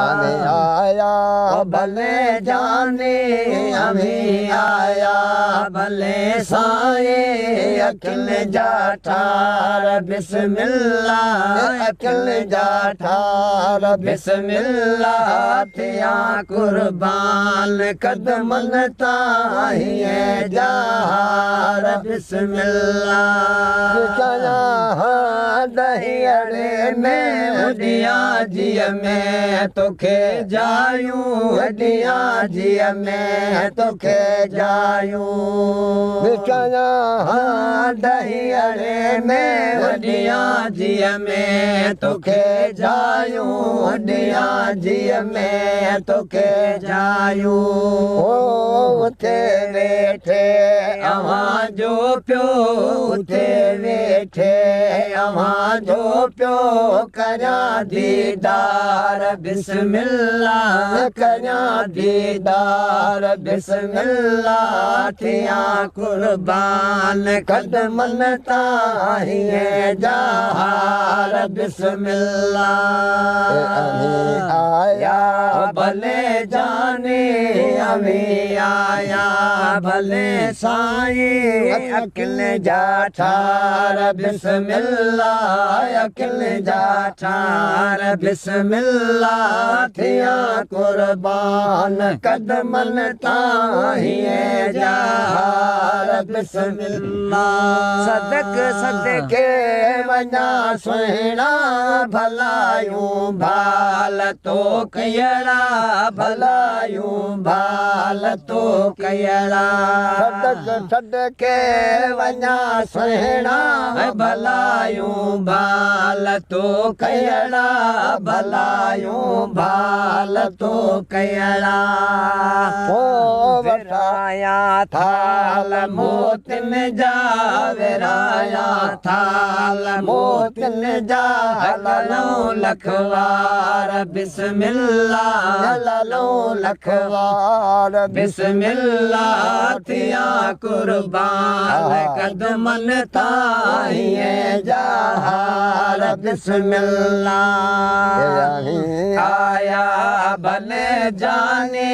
हमें आया भले जाने हमें आया भले साए अखिल जाठार बिस्मिल्लाह अखिल जाठार बिस्मिल्लाह थिया कुर्बान कदमन ताहिए जहार बिस्मिल्लाह दहियड़े में हदिया जिया में तोखे जायूं हदिया जिया में तोखे जायूं बिचना दहियड़े में हदिया जिया में तोखे जायूं हदिया जिया में तोखे जायूं उथे वेठे अवां जो पियो उथे वेठे अवां जो पियो करा दीदार बिस्मिल्लाह करा दीदार बिस्मिल्लाह थिया कुर्बान कदमन ताहिए जहार बिस्मिल्लाह आया भले जाने हमें आया भले साईं अकिल जाठार बिस्मिल्लाह अकिल जाठार बिस्मिल्लाह थिया कुर्बान कदमन ताहिए जहार बिस्मिल्लाह सदक सदके वञा सुहिणा भलायूं भाल तो कयड़ा भलायूं भाल तो कयड़ा सदक सदके वञा सुहिणा भलायूं भाल तो कयड़ा भलायूं भाल तो कयड़ा ओ विराया थाल मोतिन जा विराया थाल मोतिन जा ललो लखवार बिस्मिल्लाह ललो लखवार बिस्मिल्लाह थिया कुर्बान कदमन ताहिए जहार बिस्मिल्लाह आया भले जाने